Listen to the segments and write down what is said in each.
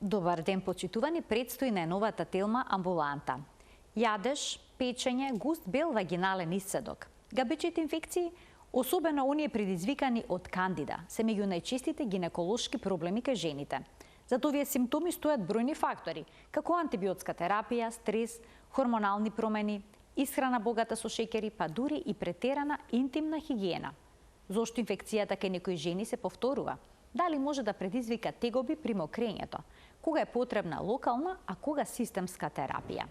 Добар ден, почитувани, предстои најновата телма амбуланта. Јадеж, печење, густ бел вагинален исцедок. Габичните инфекции, особено оние предизвикани од кандида, се меѓу најчестите гинеколошки проблеми кај жените. Зато овие симптоми стојат бројни фактори, како антибиотска терапија, стрес, хормонални промени, исхрана богата со шеќери, па дури и претерана интимна хигиена. Зошто инфекцијата кај некои жени се повторува? Дали може да предизвика тегоби при мокрењето? Кога е потребна локална, а кога системска терапија?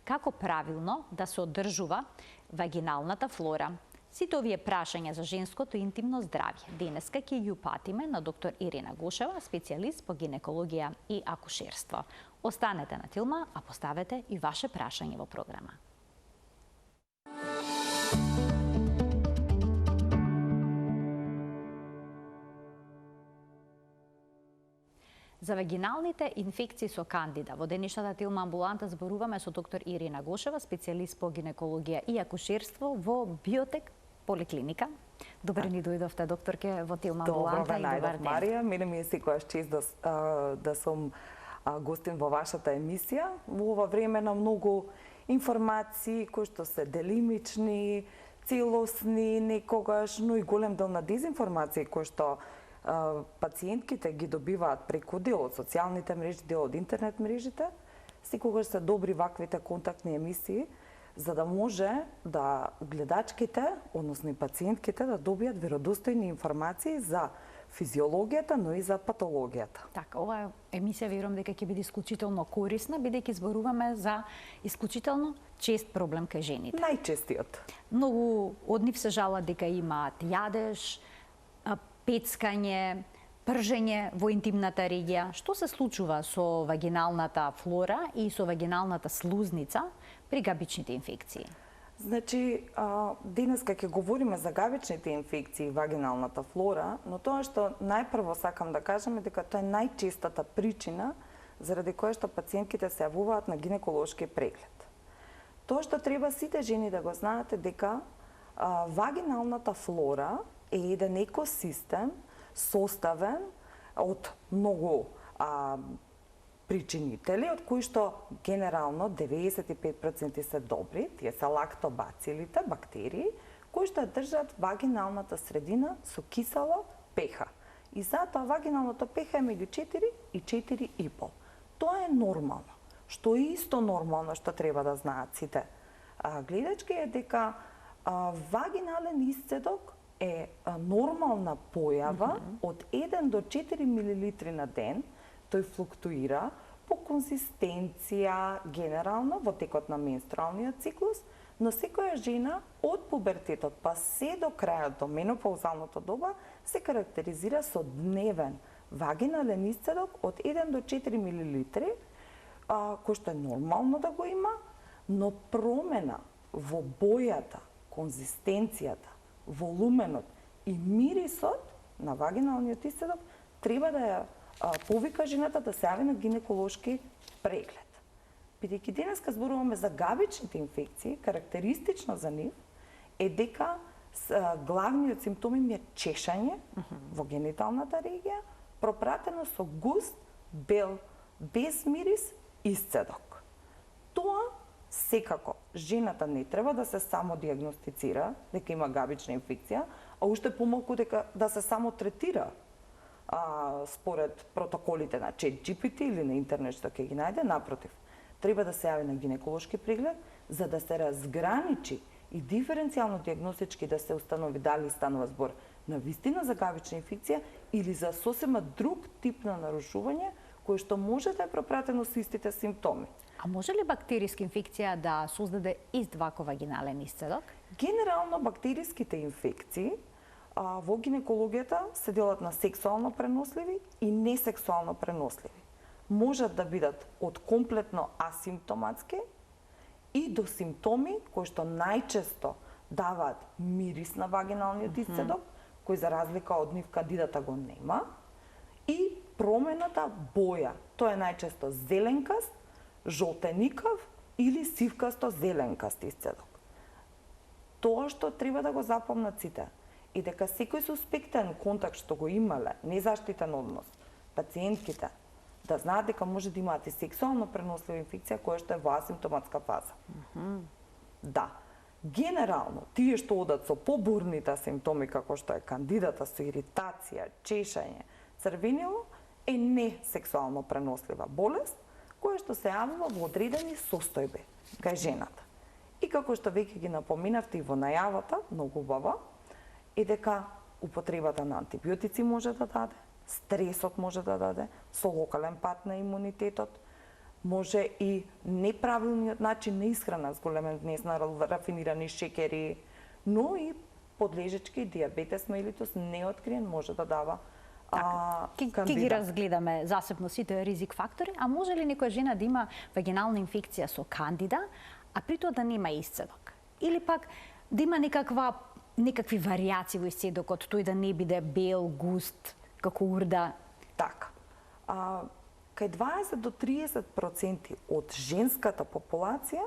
Како правилно да се одржува вагиналната флора? Сите овие прашања за женското интимно здравје денеска ќе ги упатиме на доктор Ирина Гошева, специјалист по гинекологија и акушерство. Останете на Тилма, а поставете и ваше прашање во програма. За вагиналните инфекции со кандида во денешната Тилма амбуланта зборуваме со доктор Ирина Гошева, специјалист по гинекологија и акушерство во Биотек поликлиника. Добре ни дојдовте, докторке, во Тилма амбуланта и добар ден. Марија, мене ми е секогаш чест да сум гостин во вашата емисија во ова време на многу информации кои што се делимични, целосни, некогаш, но и голем дел на дезинформации кои што пациентките ги добиваат преку дел од социјалните мрежи, дел од интернет мрежите. Секогаш се добри ваквите контактни емисии за да може да гледачките, односно и пациентките, да добијат веродостојни информации за физиологијата, но и за патологијата. Така, оваа емисија верувам дека ќе биде исклучително корисна, бидејќи зборуваме за исклучително чест проблем кај жените. Најчестиот. Многу од нив се жалат дека имаат јадеж, пецкање, пржење во интимната регија. Што се случува со вагиналната флора и со вагиналната слузница при габичните инфекции? Значи, денеска ќе говориме за габичните инфекции и вагиналната флора, но тоа што најпрво сакам да кажам е дека тоа е најчестата причина заради која што пациентките се јавуваат на гинеколошки преглед. Тоа што треба сите жени да го знаат е дека вагиналната флора е еден екосистем составен од многу причинители, од кои што генерално 95% се добри, тие се лактобацилите, бактерии, кои што држат вагиналната средина со кисела pH. И затоа вагиналното pH е меѓу 4 и 4,5. Тоа е нормално. Што е исто нормално што треба да знаат сите гледачки е дека вагинален исцедок е нормална појава од 1 до 4 мл на ден. Тој флуктуира по конзистенција генерално во текот на менструалниот циклус, но секоја жена од пубертетот па се до крајот до менопаузалното доба се карактеризира со дневен вагинален исцедок од 1 до 4 мл, кој што е нормално да го има, но промена во бојата, конзистенцијата, волуменот и мирисот на вагиналниот исцедок треба да ја повика жената да се јави на гинеколошки преглед. Бидејќи денеска зборуваме за габичните инфекции, карактеристично за нив е дека главниот симптом им е чешање во гениталната регија, пропратено со густ, бел, без мирис исцедок. Тоа секако жената не треба да се само диагностицира дека има габична инфекција, а уште помалку дека да се само третира според протоколите на ChatGPT или на интернет што ќе ги најде. Напротив, треба да се јави на гинеколошки преглед за да се разграничи и диференцијално диагностички да се установи дали станува збор на вистина за габична инфекција или за сосема друг тип на нарушување кое што може да е пропратено со истите симптоми. А може ли бактериска инфекција да создаде ист вако вагинален исцедок? Генерално бактериските инфекции во гинекологијата се делат на сексуално преносливи и несексуално преносливи. Можат да бидат од комплетно асимптоматски и до симптоми кои што најчесто даваат мирис на вагиналниот исцедок, кој за разлика од нив кандидата го нема, и промената боја. Тоа е најчесто зеленкаст, жолтеникав или сивкасто-зеленкаст исцедок. Тоа што треба да го запомнат сите и дека секој суспектен контакт што го имале, незаштитен однос, пациентките, да знаат дека може да имаат и сексуално пренослива инфекција која што е во асимптоматска фаза. Да. Генерално, тие што одат со побурните симптоми како што е кандидата, со иритација, чешање, црвенило, е не сексуално пренослива болест, која што се јавува во одредени состојби кај жената. И како што веќе ги напоменавте и во најавата, многу убаво, е дека употребата на антибиотици може да даде, стресот може да даде, со локален пат на имунитетот, може и неправилниот начин на исхрана, зголемен внес на рафинирани шекери, но и подлежечки дијабетес мелитус неоткриен може да дава кандида. Ки ги разгледаме засебно сите ризик фактори, а може ли некоја жена да има вагинална инфекција со кандида, а при тоа да нема исцедок? Или пак да има некакви варијации во исцедокот, тој да не биде бел, густ, како урда? Така. Кај 20 до 30% од женската популација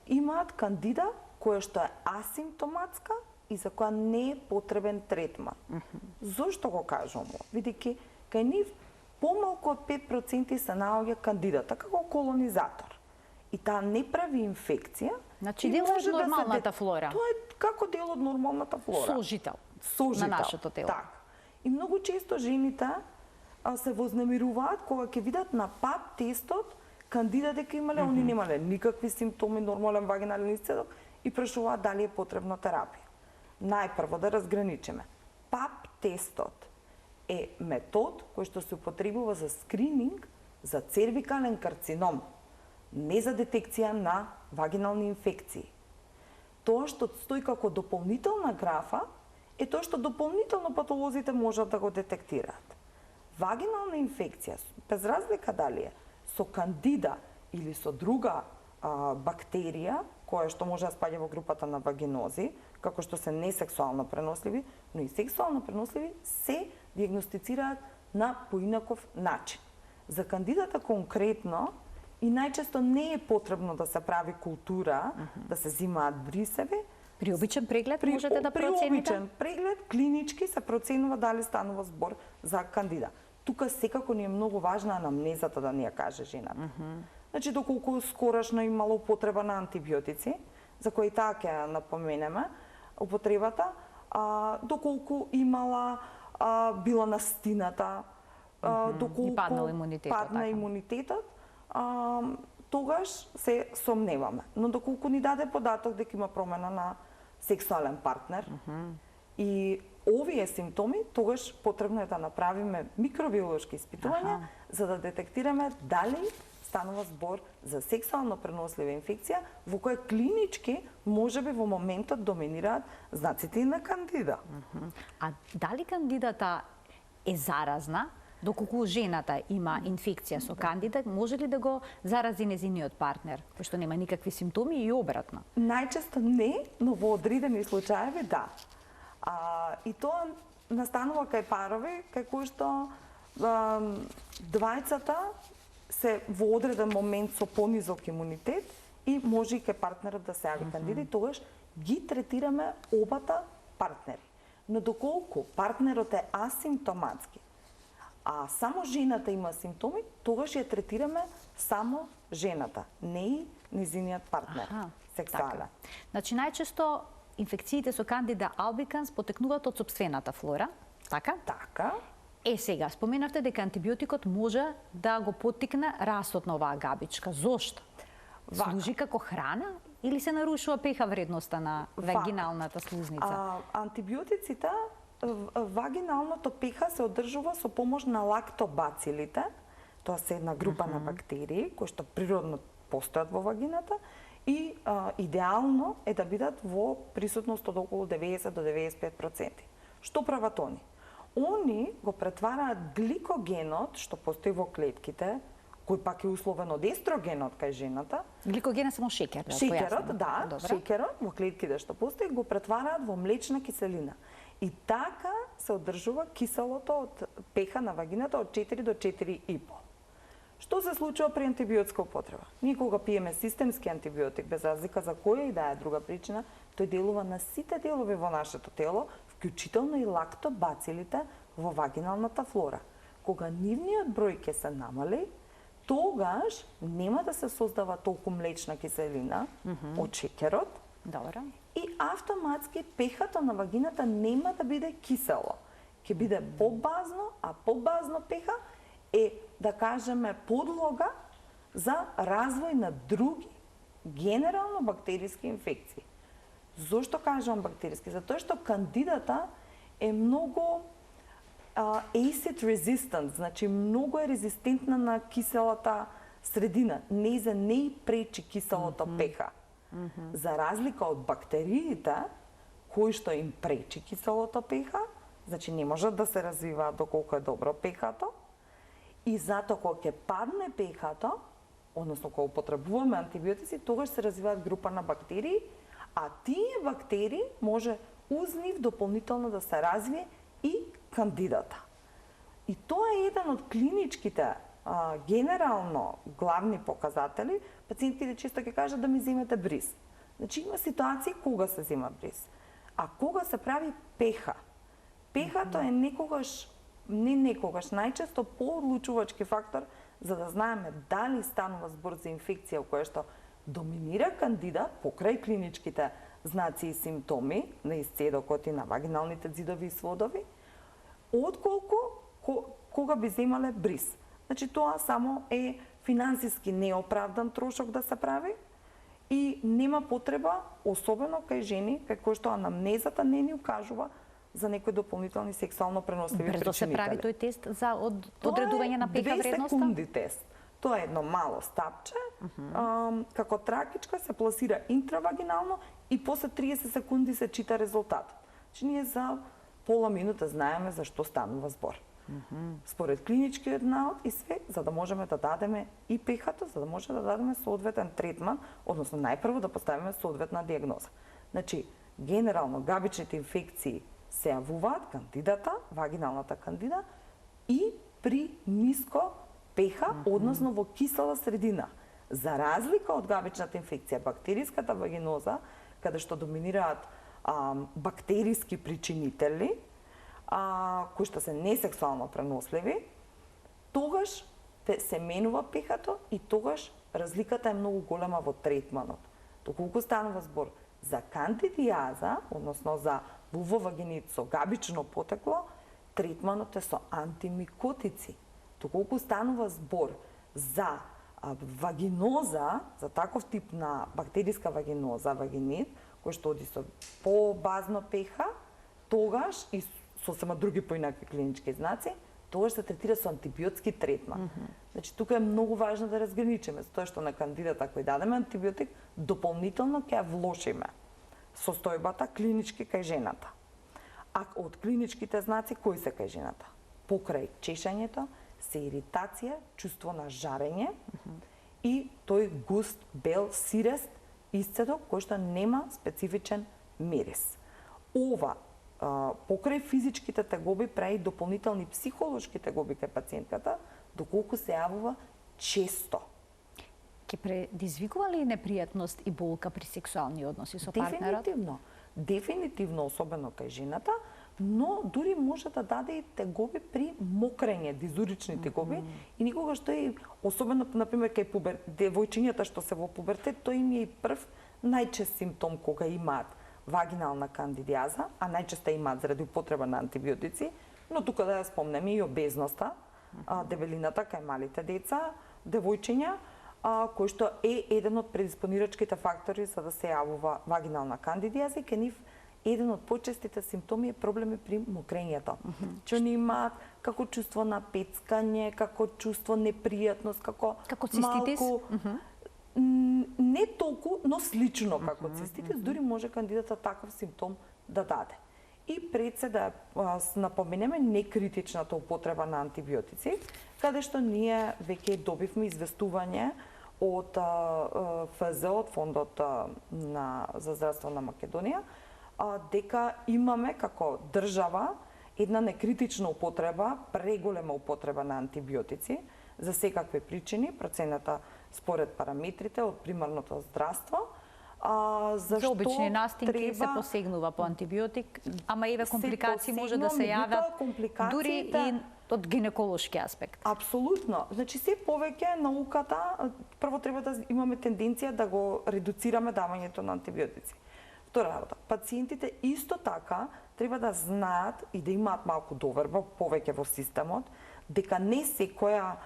имаат кандида која што е асимптоматска и за која не е потребен третман. Зошто го кажувам? Бидејќи кај нив помалку од 5% се наоѓа кандидата како колонизатор. И таа не прави инфекција. Значи дел од нормалната флора. Тоа е како дел од нормалната флора. Сожител на нашето тело. Так. И многу често жените се вознемируваат кога ќе видат на пап тестот кандида дека имале, они немале никакви симптоми, нормален вагинален исцедок и прашуваат дали е потребна терапија. Најпрво да разграничиме. Пап тестот е метод кој што се употребува за скрининг за цервикален карцином, не за детекција на вагинални инфекции. Тоа што стои како дополнителна графа е тоа што дополнително патолозите можат да го детектираат. Вагинална инфекција, без разлика дали е со кандида или со друга бактерија, која што може да спаѓа во групата на вагинози, како што се несексуално преносливи, но и сексуално преносливи, се диагностицираат на поинаков начин. За кандидата конкретно, и најчесто не е потребно да се прави култура, да се зимаат брисеви. При обичен преглед можете да процените? При обичен преглед, клинички се проценува дали станува збор за кандида. Тука секако ни е многу важна анамнезата да ни ја каже жената. Значи, доколку скорошно имала употреба на антибиотици, за кои таа ќе ја напоменеме, употребата, доколку имала била на стината, доколку падна имунитетот, тогаш се сомневаме. Но доколку ни даде податок дека има промена на сексуален партнер и овие симптоми, тогаш потребно е да направиме микробиолошки испитувања за да детектираме дали станува збор за сексуално пренослива инфекција во која клинички можеби во моментот доминираат знаците и на кандида. А дали кандидата е заразна? Доколку жената има инфекција со кандида, може ли да го зарази незиниот партнер, кој што нема никакви симптоми и обратно? Најчесто не, но во одредени случаеви да. И тоа настанува кај парови, кај кои што двајцата се во одреден момент со понизок имунитет и може и кај партнерот да се јави кандида и тогаш ги третираме обата партнери. Но доколку партнерот е асимптоматски, а само жената има симптоми, тогаш ја третираме само жената, не и незиниот партнер, сексуален. Така. Значи, најчесто инфекциите со кандида албиканс потекнуваат од сопствената флора, така? Така. Сега, споменавте дека антибиотикот може да го поттикне растот на оваа габичка. Зошто? Служи како храна или се нарушува pH вредноста на вагиналната слузница? Антибиотиците, вагиналното pH се одржува со помош на лактобацилите. Тоа се една група на бактерии кои што природно постојат во вагината и идеално е да бидат во присутност од околу 90 до 95%. Што прават они? Они го претвараат гликогенот што постои во клетките, кој пак е условен од естрогенот кај жената. Гликогенот е само шекер, да шекерот, да, шекерот во клетките што постои го претвараат во млечна киселина. И така се одржува киселото од pH на вагината од 4 до 4,5. Што се случува при антибиотска употреба? Ние кога пиеме системски антибиотик, без разлика за која и да е друга причина, тој делува на сите делови во нашето тело, вклучително и лактобацилите во вагиналната флора, кога нивниот број ќе се намали, тогаш нема да се создава толку млечна киселина од шеќерот. Добро. И автоматски пехато на вагината нема да биде кисело. Ќе биде побазно, а побазно пеха е, да кажеме, подлога за развој на други генерално бактериски инфекции. Зошто кажувам бактериски? Затоа што кандидата е многу acid resistant, значи многу е резистентна на киселата средина. Нејзе не пречи киселото пеха. За разлика од бактериите, кои што им пречи киселото пеха, значи не можат да се развиваат доколку е добро пехато, и затоа кога ќе падне пехато, односно кога употребуваме антибиотици, тогаш се развиваат група на бактерии, а тие бактерии може уз нив дополнително да се развие и кандидата. И тоа е еден од клиничките генерално главни показатели. Пациентите често ќе кажат да ми земете бриз. Значи има ситуации кога се зема бриз. А кога се прави пеха? Пехато е некогаш, најчесто поодлучувачки фактор за да знаеме дали станува збор за инфекција која што доминира кандида покрај клиничките знаци и симптоми на исцедокот и на вагиналните ѕидови и сводови, отколку кога би земале бриз. Значи тоа само е финансиски неоправдан трошок да се прави и нема потреба, особено кај жени, кај кои што анамнезата не ни укажува за некои дополнителни сексуално преносливи причинители. Брзо се прави тој тест за одредување на пеха вредноста? Тоа е 2 секунди тест. Тоа е едно мало стапче, како тракичка се пласира интравагинално и после 30 секунди се чита резултатот. Значи ние за пола минута знаеме за што станува збор. Според клиничкиот наод и све, за да можеме да дадеме и пехато, за да може да дадеме соодветен третман, односно најпрво да поставиме соодветна диагноза. Значи, генерално габичните инфекции се јавуваат, кандидата, вагиналната кандида, и при ниско пеха, односно во кисела средина. За разлика од габичната инфекција, бактериската вагиноза, каде што доминираат бактериски причинители, кои што се несексуално преносливи, тогаш се менува пехато и тогаш разликата е многу голема во третманот. Доколку станува збор за кандидиаза, односно за вулвовагинит со габично потекло, третманот е со антимикотици. Доколку станува збор за вагиноза, за таков тип на бактериска вагиноза, вагинит, кој што оди со побазно пеха, тогаш и сосема други поинаки клинички знаци, тогаш се третира со антибиотски третман. Значи, тука е многу важно да разграничиме, затоа што на кандидата кој дадеме антибиотик, дополнително ќе ја влошиме состојбата клинички кај жената. А од клиничките знаци, кои се кај жената? Покрај чешањето, се иритација, чувство на жарење и тој густ, бел, сирест исцедок кој што нема специфичен мирис. Ова покрај физичките тегоби прави дополнителни психолошки тегоби кај пациентката, доколку се јавува често. Ке предизвикува ли непријатност и болка при сексуални односи со партнерот? Дефинитивно, особено кај жената, но дури може да даде и тегоби при мокрење, дизурични тегоби, и никогаш тој, особено, например, кај девојчињата што се во пубертет, тој им е и прв најчест симптом кога имаат вагинална кандидиаза, а најчесто имаат заради употреба на антибиотици, но тука да ја спомнеме и обезноста, дебелината кај малите деца, девојчиња, кој што е еден од предиспонирачките фактори за да се јавува вагинална кандидиаза, и кај нив еден од почестите симптоми е проблеми при мокрењето. Че они имаат како чувство на пецкање, како чувство непријатност, како циститис? Малку, не толку, но слично како циститис, дури може кандидата таков симптом да даде. И пред се да напоменеме некритичната употреба на антибиотици, каде што ние веќе добивме известување од ФЗ, од Фондот за здравство на Македонија, дека имаме како држава една некритична употреба, преголема употреба на антибиотици за секакви причини, процената според параметрите од примарното здравство. За обични настинки се посегнува по антибиотик, ама еве компликации може да се јават дури и од гинеколошки аспект. Апсолутно. Значи, се повеќе науката, прво треба да имаме тенденција да го редуцираме давањето на антибиотици. Втора работа, пациентите исто така треба да знаат и да имаат малку доверба повеќе во системот, дека не секоја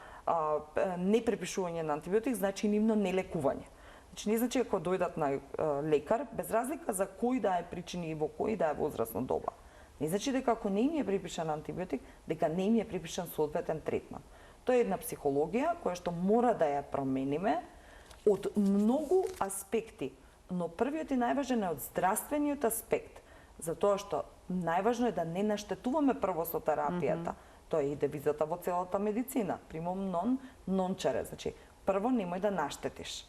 непрепишување на антибиотик значи нивно нелекување. Значи, не значи ако дојдат на лекар, без разлика за кој да е причини и во кој да е возрастно доба. Не значи дека ако не им е припишан антибиотик, дека не им е припишан соодветен третман. Тоа е една психологија која што мора да ја промениме од многу аспекти, но првиот и најважен е од здравствениот аспект, затоа што најважно е да не наштетуваме прво со терапијата. Тоа е и девизата во целата медицина. Примум non чаре, значи прво немој да наштетиш.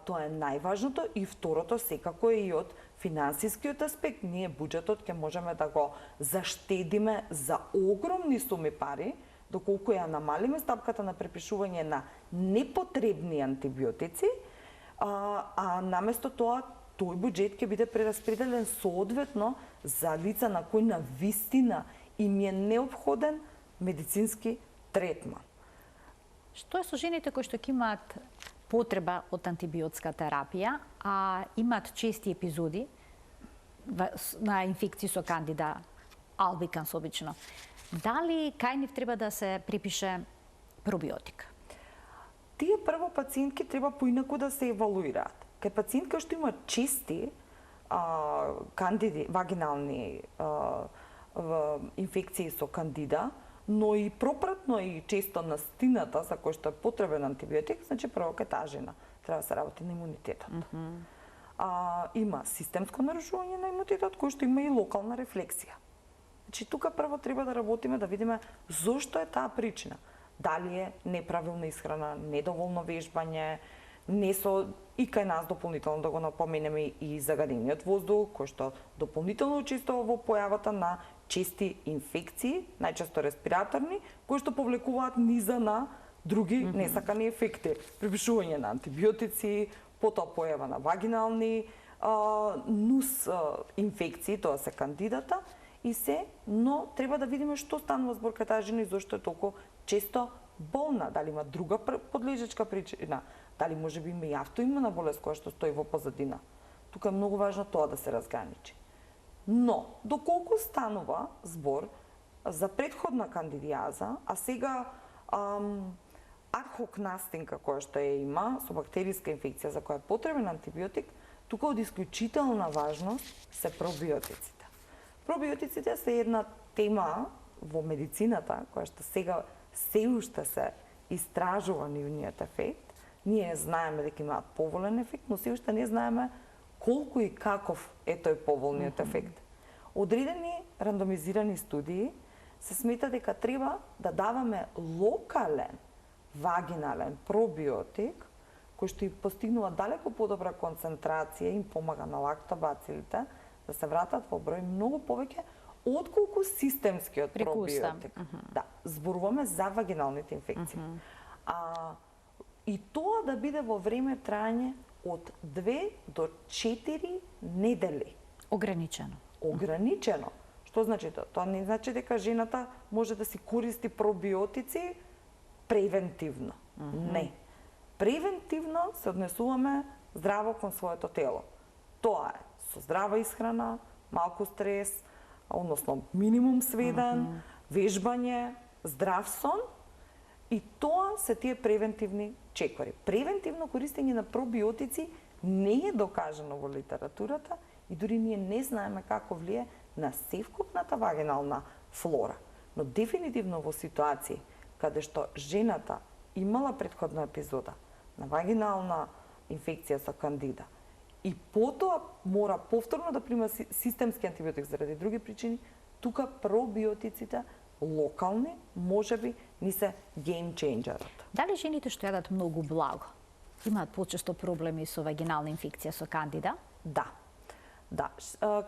Тоа е најважното и второто секако е и од финансискиот аспект. Ние буџетот ќе можеме да го заштедиме за огромни суми пари, доколку ја намалиме стапката на препишување на непотребни антибиотици, наместо тоа тој буџет ќе биде прераспределен соодветно за лица на кои на вистина им е неопходен медицински третман. Што е со жените кои што ќе имаат потреба од антибиотска терапија, а имаат чести епизоди на инфекции со кандида албиканс обично? Дали кај нив треба да се припише пробиотик? Тие прво пациентки треба поинаку да се евалуираат. Кај пациентка што има чести кандиди, вагинални инфекции со кандида, но и пропратно и често на стината за кој што е потребен антибиотик, значи прво кај таа жена треба да се работи на имунитетот. Има системско нарушување на имунитетот, кој што има и локална рефлексија. Значи тука прво треба да работиме да видиме зошто е таа причина. Дали е неправилна исхрана, недоволно вежбање, и кај нас дополнително да го напоменеме и загадениот воздух, кој што дополнително учествува во појавата на чести инфекции, најчесто респираторни, кои што повлекуваат низа на други несакани ефекти. Припишување на антибиотици, потоа појава на вагинални нус инфекции, тоа се кандидата, и се, но треба да видиме што станува збор кај таа жена и зошто е толку често болна, дали има друга подлежечка причина, дали може би има и автоимуна болест која што стои во позадина. Тука е многу важно тоа да се разграничи. Но, доколку станува збор за предходна кандидијаза, а сега адхок настинка која што ја има, со бактериска инфекција за која е потребен антибиотик, тука од исклучителна важност се пробиотиците. Пробиотиците се една тема во медицината, која што сега се уште се истражува нивниот ефект. Ние знаеме дека имаат поволен ефект, но се уште не знаеме колку и каков е тој поволниот ефект. Одредени рандомизирани студии се смета дека треба да даваме локален вагинален пробиотик кој што и постигнува далеко подобра концентрација и им помага на лактобацилите да се вратат во број многу повеќе отколку системскиот пробиотик. Да, зборуваме за вагиналните инфекции. И тоа да биде во време трајање од 2 до 4 недели. Ограничено. Ограничено. Што значи тоа? Тоа не значи дека жената може да си користи пробиотици превентивно. Не. Превентивно се однесуваме здраво кон своето тело. Тоа е со здрава исхрана, малку стрес, односно минимум сведен, вежбање, здрав сон, и тоа се тие превентивни чекори. Превентивно користење на пробиотици не е докажано во литературата и дури ние не знаеме како влие на севкупната вагинална флора. Но дефинитивно во ситуации каде што жената имала претходна епизода на вагинална инфекција со кандида и потоа мора повторно да прима системски антибиотик заради други причини, тука пробиотиците локални можеби ни се game changer-от. Дали жените што јадат многу благо имаат почесто проблеми со вагинална инфекција со кандида? Да. Да,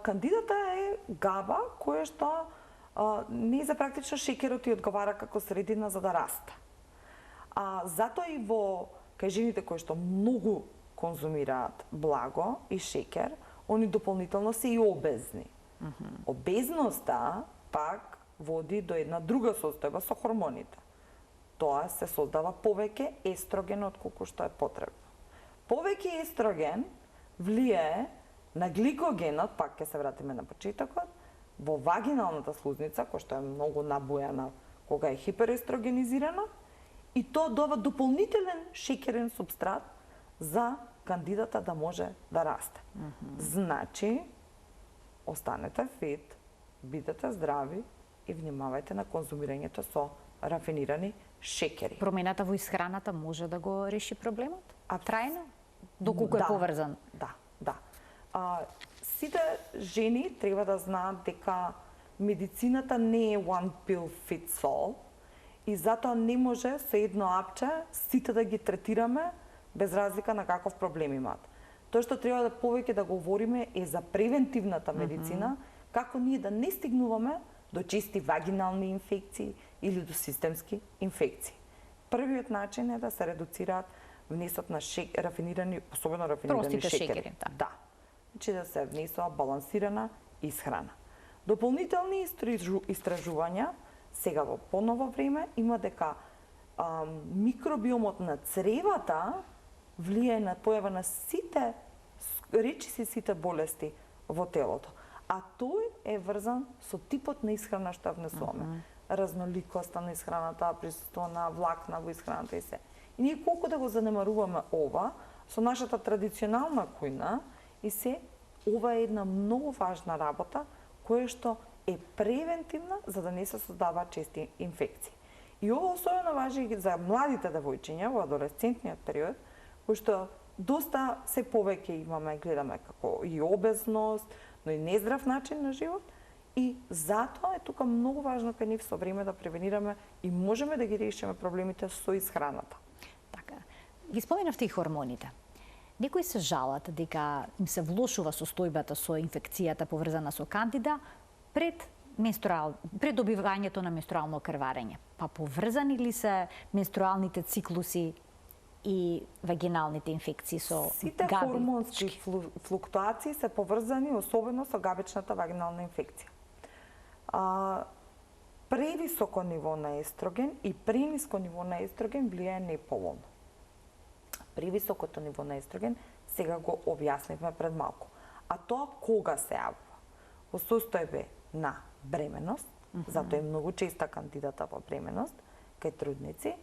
кандидата е габа која што не за практично шеќерот и одговара како средина за да расте. Затоа и во кај жените кои што многу конзумираат благо и шеќер, они дополнително се и обезни. Обезноста пак води до една друга состојба со хормоните. Тоа се создава повеќе естроген отколку што е потребно. Повеќе естроген влијае на гликогенот, пак ќе се вратиме на почетокот, во вагиналната слузница, која што е многу набујана кога е хиперестрогенизирана, и тоа дава дополнителен шеќерен субстрат за кандидата да може да расте. Значи, останете фит, бидете здрави и внимавајте на конзумирањето со рафинирани шеќери. Промената во исхраната може да го реши проблемот? Трајно? Доколку е поврзан? Да. Сите жени треба да знаат дека медицината не е one pill fits all и затоа не може со едно апче сите да ги третираме без разлика на каков проблем имаат. Тоа што треба да повеќе да говориме е за превентивната медицина, како ние да не стигнуваме до чести вагинални инфекции или до системски инфекции. Првиот начин е да се редуцираат внесот на рафинирани, особено рафинирани шеќери. Да. Значи да се внесува балансирана исхрана. Дополнителни истражувања сега во поново време има дека микробиомот на цревата влијае на појава на сите, речиси сите болести во телото. А тој е врзан со типот на исхрана што ја внесуваме. Разноликоста на исхраната, присуство на влакна во исхраната и се. И ние колку да го занемаруваме ова, со нашата традиционална кујна, и се, ова е една многу важна работа, која што е превентивна за да не се создаваат чести инфекции. И ова особено важи за младите девојчиња во адолесцентниот период, кој што доста се повеќе имаме, гледаме како и обезност, но и нездрав начин на живот, и затоа е тука многу важно кај нив со време да превенираме и можеме да ги решиме проблемите со исхраната. Така. Ги споменавте и хормоните. Некои се жалат дека им се влошува состојбата со инфекцијата поврзана со кандида пред добивањето на менструално крварење. Па поврзани ли се менструалните циклуси и вагиналните инфекции со Сите хормонски флуктуации се поврзани особено со габичната вагинална инфекција. Превисоко ниво на естроген и прениско ниво на естроген влијае неповолно. Превисокото ниво на естроген сега го објаснивме пред малку. А тоа кога се јавува? Во состојбе на бременост, затоа е многу честа кандидата во бременост кај трудници,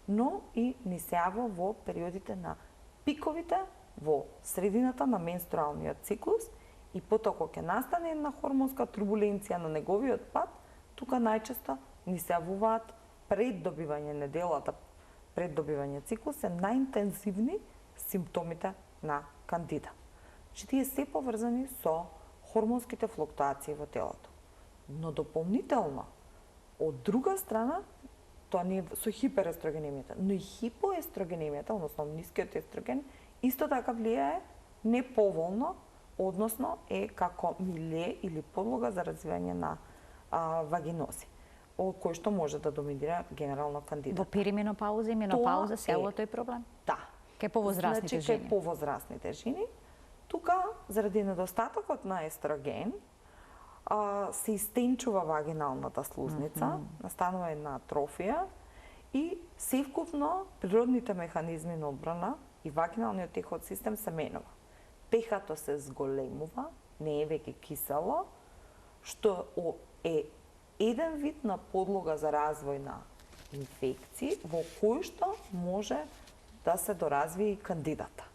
но и ни се јавува во периодите на пиковите во средината на менструалниот циклус и потоа кога ќе настане една хормонска турбуленција на неговиот пат, тука најчесто ни се јавуваат пред добивање неделата, пред добивање циклус се најинтензивни симптомите на кандида. Че тие се поврзани со хормонските флуктуации во телото. Но дополнително, од друга страна, тоа не е со хиперестрогенемијата, но и хипоестрогенемијата, односно нискиот естроген, исто така влијае неповолно, односно е како миле или подлога за развивање на вагинози, од кој што може да доминира генерално кандидата. Во перименопауза и менопауза се јавува тој проблем? Да. Кај повозрастните жени? Кај повозрастните жени. Тука, заради недостатокот на естроген, се истенчува вагиналната слузница, настанува една атрофија и севкупно природните механизми на одбрана и вагиналниот техот систем се менува. Пехато се зголемува, не е веќе кисело, што е еден вид на подлога за развој на инфекции во кој што може да се доразвие и кандидата.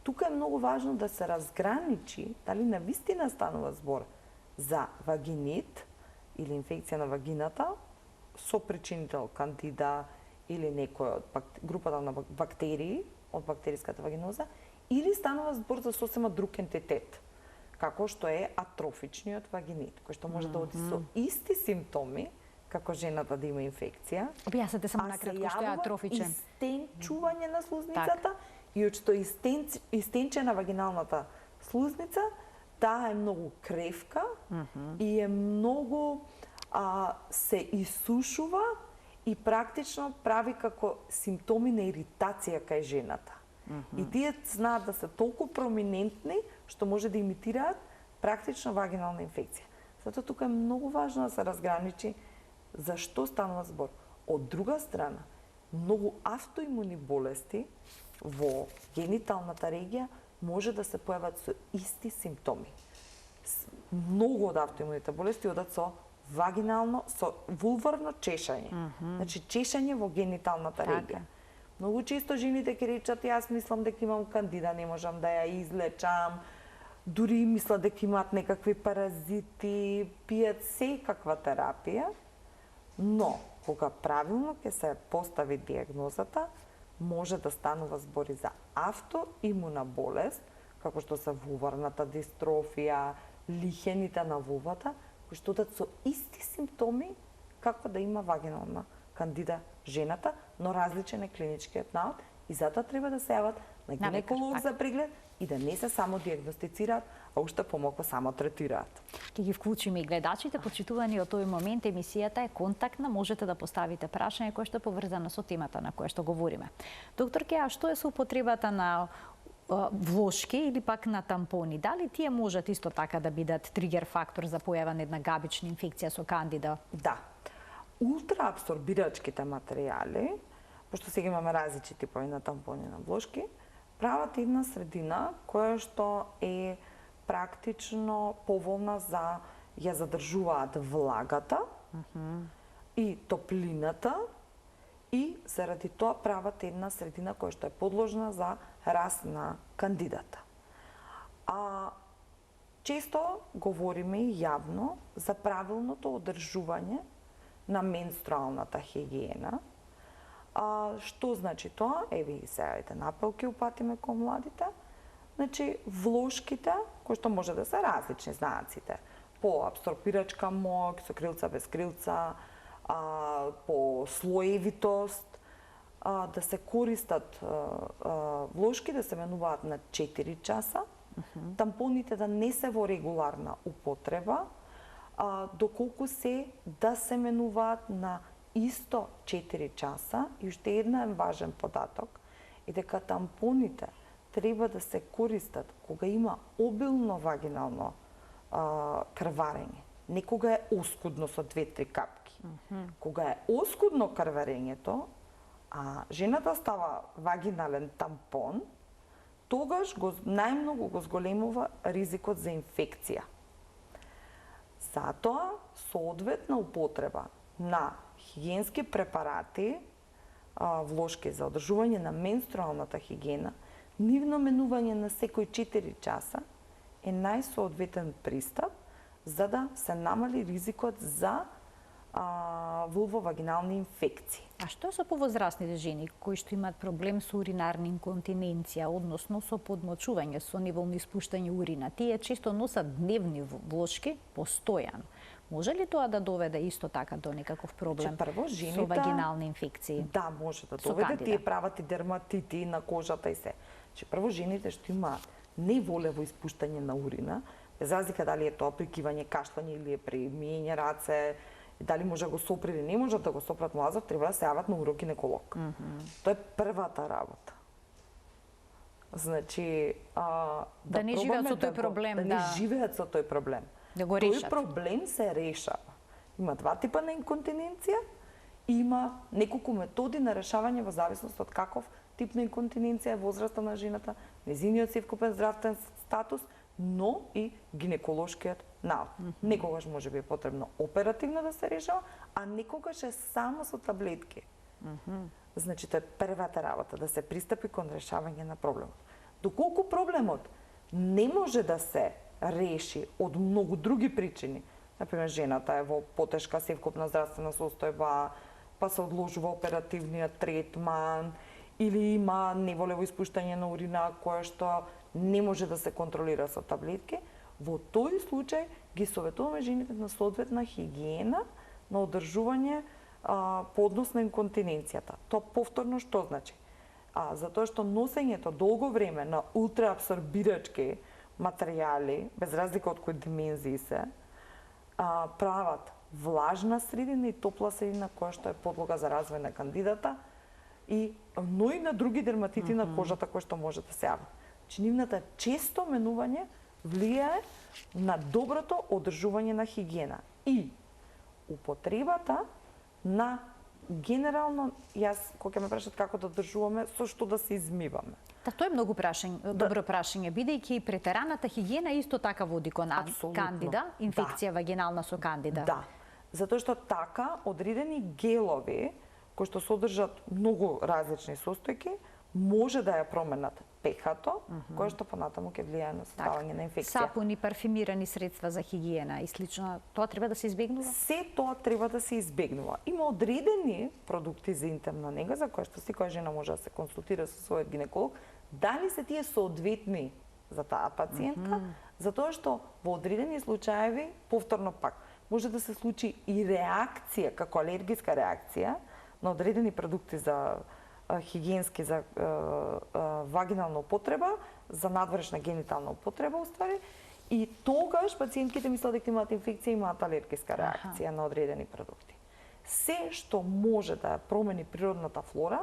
Тука е многу важно да се разграничи дали навистина станува збор за вагинит или инфекција на вагината со причинител кандида или некој од групата на бактерии од бактериската вагиноза, или станува збор за сосема друг ентитет, како што е атрофичниот вагинит, кој што може да оди со исти симптоми како жената да има инфекција. Објаснете само накратко што е атрофичен. Истенчување на слузницата и од што истенчена вагиналната слузница, таа е многу кревка и е многу се исушува и практично прави како симптоми на иритација кај жената. И тие знаат да се толку проминентни што може да имитираат практично вагинална инфекција. Затоа тука е многу важно да се разграничи за што станува збор. Од друга страна, многу автоимуни болести во гениталната регија може да се појават со исти симптоми. Многу од автоимуните болести одат со вагинално, со вулварно чешање. Значи чешање во гениталната регија. Многу често жените ќе речат, јас мислам дека имам кандида, не можам да ја излечам, дури мислат дека имаат некакви паразити, пијат секаква терапија, но кога правилно ќе се постави диагнозата, може да станува збори за автоимуна болест, како што се вулварната дистрофија, лихените на вулвата, кои што одат со исти симптоми како да има вагинална кандида жената, но различен е клиничкиот наод и затоа треба да се јават на гинеколог за преглед и да не се само диагностицираат, а уште помалку само третираат. Ќе ги вклучиме и гледачите, почитувани од тој момент емисијата е контактна, можете да поставите прашање кое што е поврзано со темата на која што говориме. Докторке, а што е со употребата на влошки или пак на тампони? Дали тие можат исто така да бидат тригер фактор за појава на габична инфекција со кандида? Да. Ултраабсорбирачките материјали, пошто сега имаме различни типови на тампони на влошки, прават една средина која што е практично поволна за ја задржуваат влагата и топлината и заради тоа прават една средина која што е подложна за раст на кандидата. Често говориме и јавно за правилното одржување на менструалната хигиена. Што значи тоа? Еве и сега напелки упатиме кон младите. Значи, влошките, кои што може да се различни знаците, по абсорбирачка моќ, со крилца, без крилца, по слоевитост, да се користат влошки, да се менуваат на 4 часа, тампоните да не се во регуларна употреба, доколку се да се менуваат на исто 4 часа. И уште еден важен податок е дека тампоните треба да се користат кога има обилно вагинално крварење. Не кога е оскудно со 2-3 капки. Кога е оскудно крварењето, а жената става вагинален тампон, тогаш најмногу го зголемува ризикот за инфекција. Затоа, соодветна употреба на хигиенски препарати, влошки за одржување на менструалната хигиена, нивно менување на секој 4 часа е најсоодветен пристап за да се намали ризикот за вулвовагинални инфекции. А што е со повозрастните жени кои што имаат проблем со уринарна инконтиненција, односно со подмочување, со неволно испуштање урина? Тие често носат дневни влошки постојано. Може ли тоа да доведе исто така до некаков проблем со вагинални инфекции? Да, може да доведе. Тие прават и дерматити на кожата и се. Прво жените што имаат неволево испуштање на урина, без разлика дали е тоа прикивање, кашлање или е при миење раце, дали може да го сопре или не може да го сопрат млазот, треба да се јават на урогинеколог. Тоа е првата работа. Значи, да не живеат со тој проблем, да не живеат со тој проблем. Да го решат. Тој проблем се решава. Има два типа на инконтиненција, има неколку методи на решавање во зависност од каков тип на инконтиненција е возраста на жената, незиниот севкупен здравствен статус, но и гинеколошкиот наод. Некогаш може би е потребно оперативно да се решава, а некогаш е само со таблетки. Значи, тоа е првата работа, да се пристапи кон решавање на проблемот. Доколку проблемот не може да се реши од многу други причини, например, жената е во потешка севкупна здравствена состојба, па се одложува оперативниот третман, или има неволево испуштање на урина кое што не може да се контролира со таблетки, во тој случај ги советуваме жените на соодветна хигиена, на одржување по однос на инконтиненцијата. Тоа повторно што значи? Затоа што носењето долго време на ултраабсорбирачки материјали, без разлика од кои димензии се, прават влажна средина и топла средина која што е подлога за развој на кандидата, но и на други дерматити на кожата кои што може да се јават. Значи, нивната често менување влијае на доброто одржување на хигиена и употребата на генерално, јас кога ме прашат како да одржуваме, со што да се измиваме. Тоа е многу добро прашање, бидејќи претераната хигиена исто така води кон кандида, инфекција вагинална со кандида. Да, затоа што така одредени гелови кои што содржат многу различни состојки може да ја променат пехато, кое што понатаму ќе влијае на создавање на инфекција. Сапуни, парфимирани средства за хигиена и слично, тоа треба да се избегнува? Се тоа треба да се избегнува. Има одредени продукти за интимна нега за кои што секоја жена може да се консултира со својот гинеколог, дали се тие соодветни за таа пациентка, затоа што во одредени случаеви, повторно пак, може да се случи и реакција, како алергиска реакција на одредени продукти за хигиенски за вагинална употреба, за надворешна генитална употреба уствари, и тогаш пациентките мислат дека имаат инфекција и имаат алергиска реакција на одредени продукти. Се што може да промени природната флора,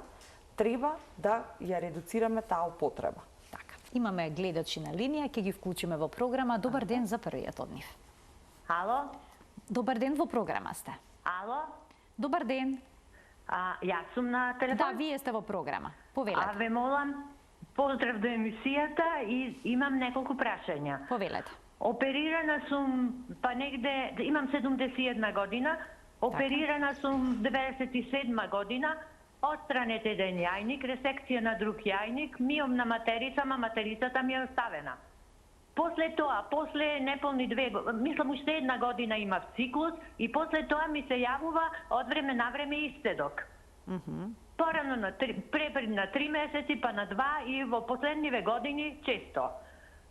треба да ја редуцираме таа употреба. Така. Имаме гледачи на линија, ќе ги вклучиме во програма. Добар ден за првиот од нив. Ало? Добар ден, во програма сте. Ало? Добар ден. Јас сум на телефон. Да, вие сте во програма. Повелете. Ве молам, поздрав до емисијата и имам неколку прашања. Повелете. Оперирана сум, па негде, имам 71 година, оперирана сум 97 година, отстранет еден јајник, ресекција на друг јајник, миом на материца, материцата ми е оставена. После тоа, после неполни мислам уште една година имав циклус и после тоа ми се јавува од време на време исцедок. Порано на 3 месеци, па на 2 и во последниве години често.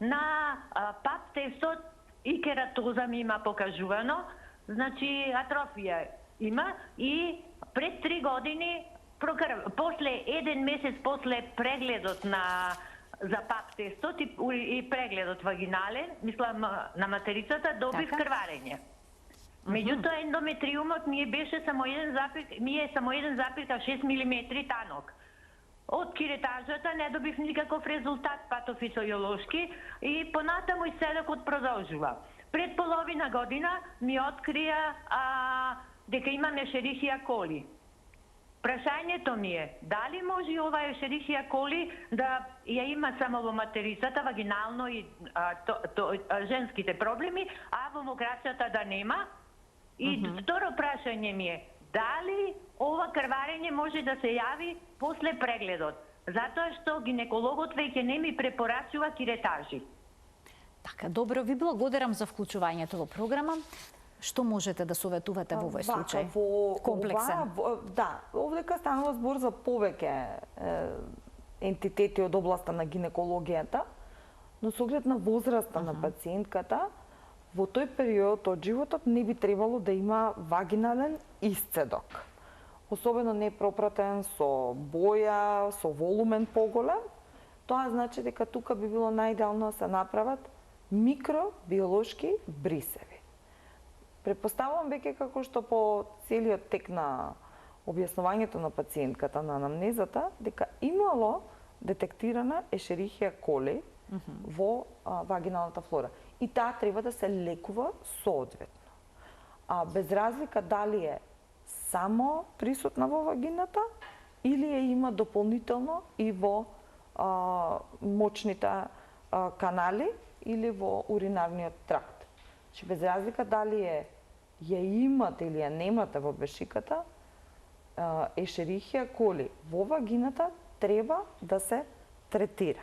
На пап тестот и кератоза ми има покажувано, значи атрофија има и пред 3 години, после еден месец после прегледот за пап тестот и прегледот вагинален, мислам на материцата, добив крварење. Меѓутоа ендометриумот ми е само 1,6 мм танок. Од киретажата не добив никаков резултат патофизиолошки и понатаму и седокот продолжува. Пред половина година ми открија дека имаме Ешерихија коли. Прашањето ми е, дали може ова Ешерихија коли да ја има само во материцата, вагинално и женските проблеми, а во мокрацата да нема? И второ прашање ми е, дали ова крварење може да се јави после прегледот? Затоа што гинекологот веќе не ми препорачува киретажи. Така, добро, ви благодарам за вклучувањето во програма. Што можете да советувате во овој случај? Комплексен. Да, овдека станува збор за повеќе ентитети од областа на гинекологијата, но со оглед на возраста на пациентката, во тој период од животот не би требало да има вагинален исцедок. Особено не пропратен со боја, со волумен поголем. Тоа значи дека тука би било најидеално да се направат микробиолошки брисеви. Претпоставувам веќе како што по целиот тек на објаснувањето на пациентката на анамнезата, дека имало детектирана Ешерихија коли во вагиналната флора. И таа треба да се лекува соодветно. Без разлика дали е само присутна во вагината или ја има дополнително и во мочните канали или во уринарниот тракт. Без разлика дали ја имате или ја немате во бешиката, Ешерихија коли во вагината треба да се третира.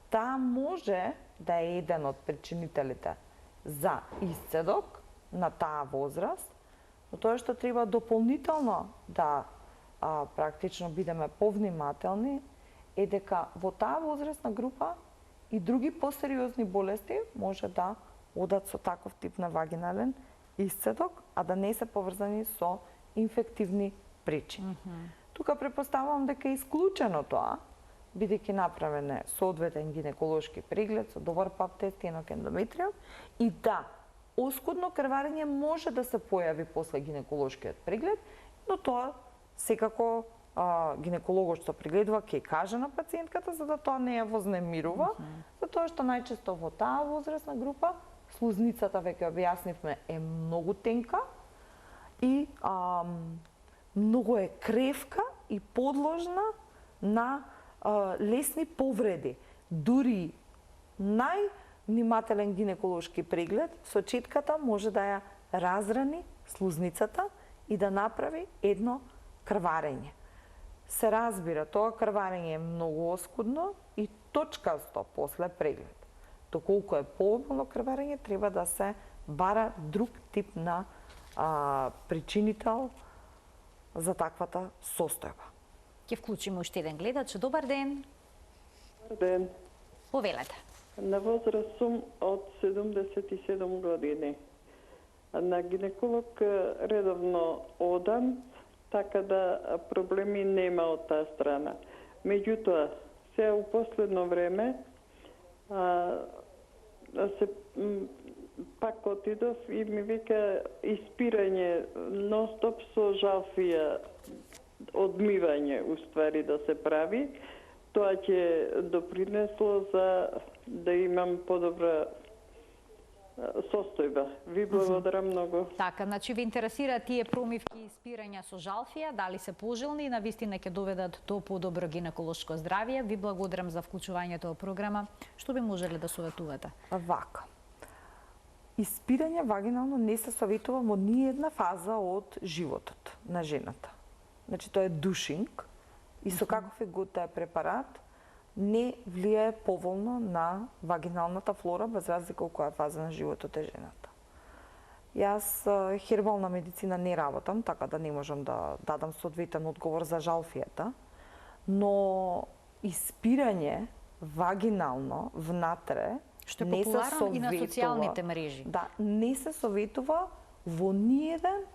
Таа може да е еден од причинителите за исцедок на таа возраст, но тоа што треба дополнително да практично бидеме повнимателни е дека во таа возрастна група и други посериозни болести може да одат со таков тип на вагинален исцедок, а да не се поврзани со инфективни причини. Тука претпоставувам дека е исклучено тоа, бидејќи направен е соодветен гинеколошки преглед со добар пап тест и ендометриум, и да, оскудно крварење може да се појави после гинеколошкиот преглед, но тоа секако гинекологот што прегледува ќе каже на пациентката за да тоа не ја вознемирува, за затоа што најчесто во таа возрастна група слузницата, веќе објаснивме, е многу тенка и многу е кревка и подложна на лесни повреди. Дури највнимателен гинеколошки преглед со четката може да ја разрани слузницата и да направи едно крварење. Се разбира, тоа крварење е многу оскудно и точкасто после преглед. Доколку е пообилно крварење, треба да се бара друг тип на причинител за таквата состојба. Ќе вклучиме уште еден гледач. Добар ден. Добар ден. Повелете. На возраст сум од 77 години. На гинеколог редовно одам, така да проблеми нема од таа страна. Меѓутоа, сега у последно време пак отидов и ми вика испирање ностоп со жалфија, одмивање уствари да се прави. Тоа ќе допринесло за да имам подобра состојба. Ви благодарам многу. Така, значи ви интересира тие промивки и спирања со жалфија, дали се пожелни и навистина ќе доведат до подобро гинеколошко здравје. Ви благодарам за вклучувањето во програма. Што би можеле да советувате? Вака. Испирање вагинално не се советува во ниедна фаза од животот на жената. Значи, тоа е душинг и со каков е год да е препарат, не влијае поволно на вагиналната флора, без разлика во која фаза на животот е жената. Јас хербална медицина не работам, така да не можам да дадам соодветен одговор за жалфијата, но испирање вагинално внатре што е не се популарно и на советува, социјалните мрежи. Да, не се советува во ниеден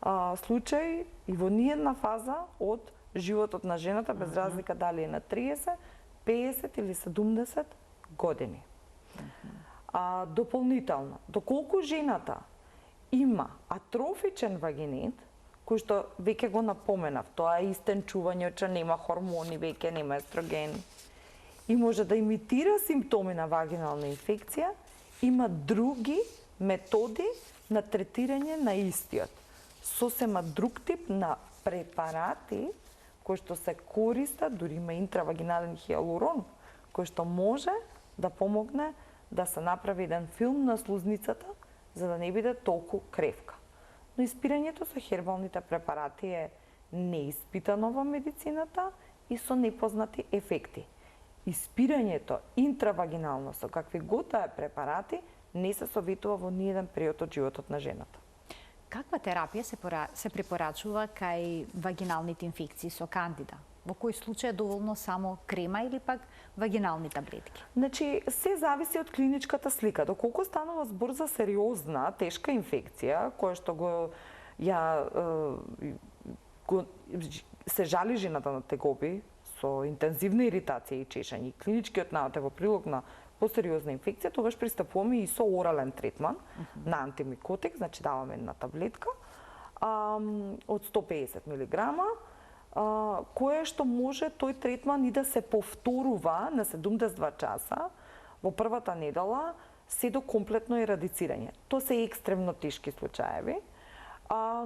случај и во ниедна фаза од животот на жената, без разлика дали е на 30, 50 или 70 години. Дополнително, доколку жената има атрофичен вагинит, кој што веќе го напоменав, тоа е истенчување, че нема хормони, веќе нема естроген, и може да имитира симптоми на вагинална инфекција, има други методи на третирање на истиот. Сосема друг тип на препарати кои што се користат, дури има интравагинален хиалурон, кој што може да помогне да се направи еден филм на слузницата, за да не биде толку кревка. Но испирањето со хербалните препарати е неиспитано во медицината и со непознати ефекти. Испирањето интравагинално со какви год да е препарати не се советува во ниеден период од животот на жената. Каква терапија се препорачува кај вагиналните инфекции со кандида? Во кој случај е доволно само крема или пак вагинални таблетки? Значи, се зависи од клиничката слика. Доколку станува збор за сериозна, тешка инфекција, која што се жали жената на тегоби, со интензивна иритација и чешање, и клиничкиот наод е во прилог на посериозна инфекција, тогаш пристапуваме и со орален третман на антимикотик, значи даваме една таблетка од 150 мг, кое што може тој третман и да се повторува на 72 часа во првата недела се до комплетно ерадицирање. Тоа се екстремно тешки случаеви,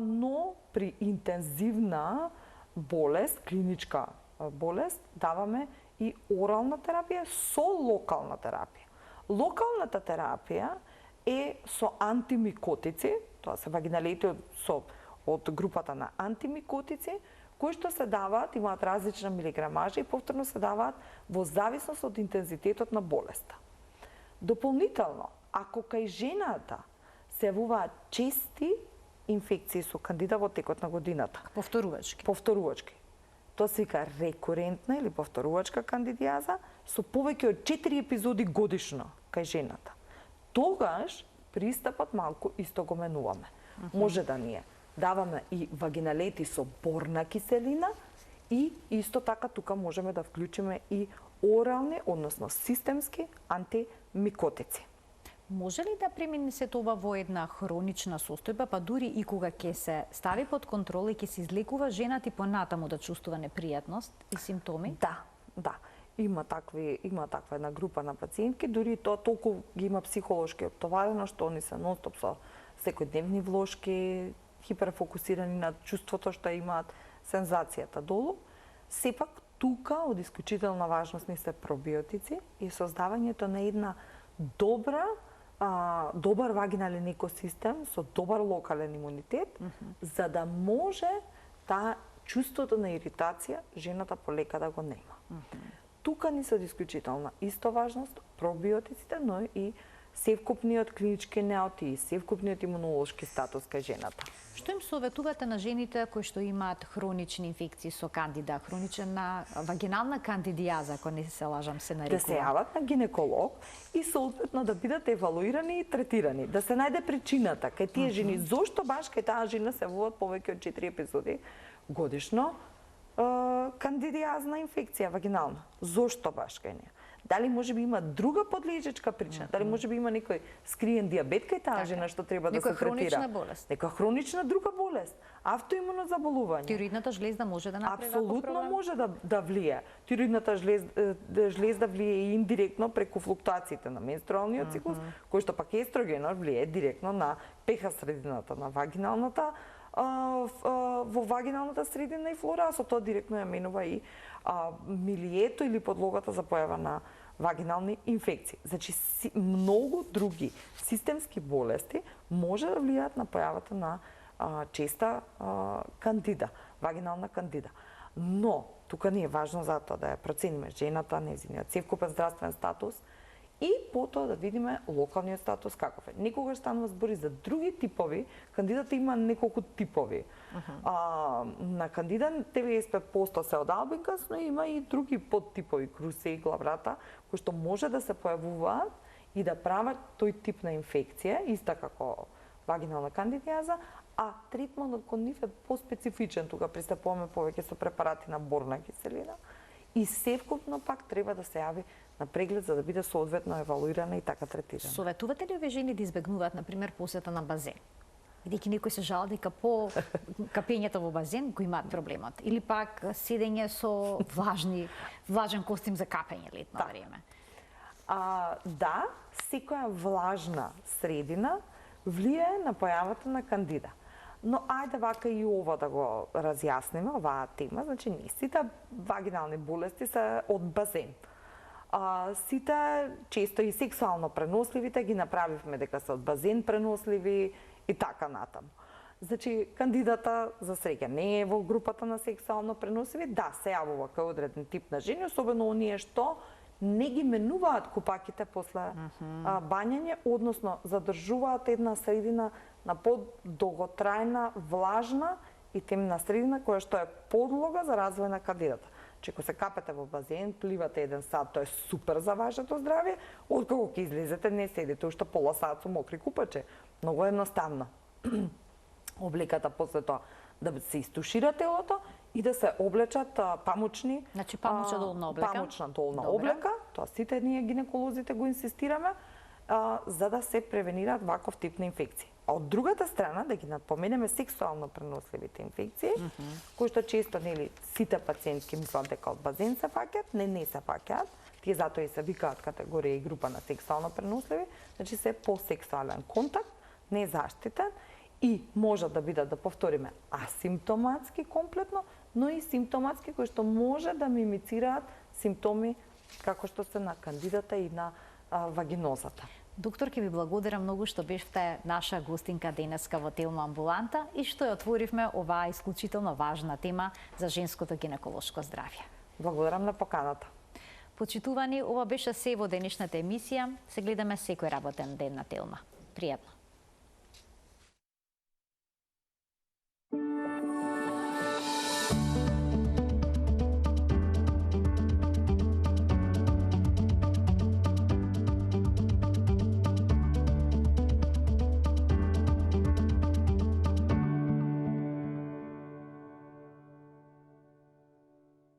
но при интензивна болест, клиничка болест, даваме и орална терапија со локална терапија. Локалната терапија е со антимикотици, тоа се вагиналети од групата на антимикотици, кои што се даваат, имаат различна милиграмажа и повторно се даваат во зависност од интензитетот на болеста. Дополнително, ако кај жената се јавуваат чести инфекции со кандида во текот на годината, повторувачки, тоа се вика рекурентна или повторувачка кандидијаза со повеќе од 4 епизоди годишно кај жената, тогаш пристапот малку исто го менуваме. Може да ни е даваме и вагиналети со борна киселина и исто така тука можеме да вклучиме и орални, односно системски антимикотици. Може ли да премине се тоа во една хронична состојба, па дури и кога ќе се стави под контрола и ќе се излекува, жената и понатаму да чувствува непријатност и симптоми? Да. има таква една група на пациентки, дури тоа толку ги има психолошки оптоварено што они се нонстоп со секојдневни влошки, хиперфокусирани на чувството што имаат, сензацијата долу. Сепак тука од исклучителна важност ни се пробиотици и создавањето на една добар вагинален екосистем со добар локален имунитет, за да може таа чувството на иритација жената полека да го нема. Тука ни се од исклучителна исто важност пробиотиците, но и севкупниот клинички неоти и севкупниот имунолошки статус кај жената. Што им советувате на жените кои што имаат хронични инфекции со кандида, хронична вагинална кандидијаза, ако не се лажам се нарекува? Да се јават на гинеколог и соодветно да бидат евалуирани и третирани, да се најде причината кај тие жени, зошто баш кај таа жена се водат повеќе од 4 епизоди годишно кандидијазна инфекција вагинална. Зошто баш кај неја? Дали може би има друга подлежечка причина? Дали може би има некој скриен диабет кај таа жена што треба да се третира? Некоја хронична болест. Некоја хронична друга болест. Автоимуно заболување. Тироидната жлезда може да направи апсолутно може да влие. Тироидната жлезда влие и индиректно преку флуктуациите на менструалниот циклус, кој што пак естрогенот влие директно на pH средината на вагиналната во вагиналната средина и флора, а со тоа директно ја менува и милието или подлогата за појава на вагинални инфекции. Значи, многу други системски болести може да влијаат на појавата на честа кандида, вагинална кандида. Но, тука не е важно затоа да ја процениме жената, нејзиниот севкупен здравствен статус, и потоа да видиме локалниот статус каков е. Некогаш станува збори за други типови, кандидата има неколку типови. На кандида 95% се од албинкас, но има и други подтипови, крусе и главрата, кои што може да се појавуваат и да прават тој тип на инфекција, иста како вагинална кандидијаза, а третманот кон нив е поспецифичен, тука пристапуваме повеќе со препарати на борна киселина, и севкупно пак треба да се јави на преглед за да биде соодветно евалуирана и така третирана. Советувате ли овие жени да избегнуваат, например, посета на базен? Бидејќи некој се жал дека по капењето во базен го имаат проблемот, или пак седење со влажен костим за капење летно време? Да, секоја влажна средина влијае на појавата на кандида. Но ајде вака и ова да го разјасниме, оваа тема, значи не сите вагинални болести се од базен. Сите, често и сексуално преносливите, ги направивме дека се од базен преносливи и така натаму. Значи, кандидата, за среќа, не е во групата на сексуално преносливи, да, се јавува кај одреден тип на жени, особено оние што не ги менуваат купаките после бањање, односно задржуваат една средина на подолготрајна, влажна и темна средина која што е подлога за развој на кандидата. Че ако се капете во базен, пливате 1 сат, тоа е супер за вашето здравје, откако ќе излезете не седите уште пола сат со мокри купаче. Многу едноставно. Облеката после тоа да се истушира телото и да се облечат памучни, значи памучна долна облека. Памучна долна облека, тоа сите ние гинеколозите го инсистираме, за да се превенираат ваков тип на инфекции. А од другата страна, да ги напоменеме сексуално преносливите инфекции, кои што често нели сите пациентки мислат дека од базен се фаќаат, не се фаќаат. Тие затоа и се викаат категорија и група на сексуално преносливи, значи се по сексуален контакт, незаштитен и можат да бидат, да повториме, асимптоматски комплетно, но и симптоматски кои што може да мимицираат симптоми како што се на кандидата и на вагинозата. Доктор, ќе ви благодарам многу што бевте наша гостинка денеска во Телма амбуланта и што ја отворивме оваа исклучително важна тема за женското гинеколошко здравје. Благодарам на поканата. Почитувани, ова беше се во денешната емисија. Се гледаме секој работен ден на Телма. Пријатно.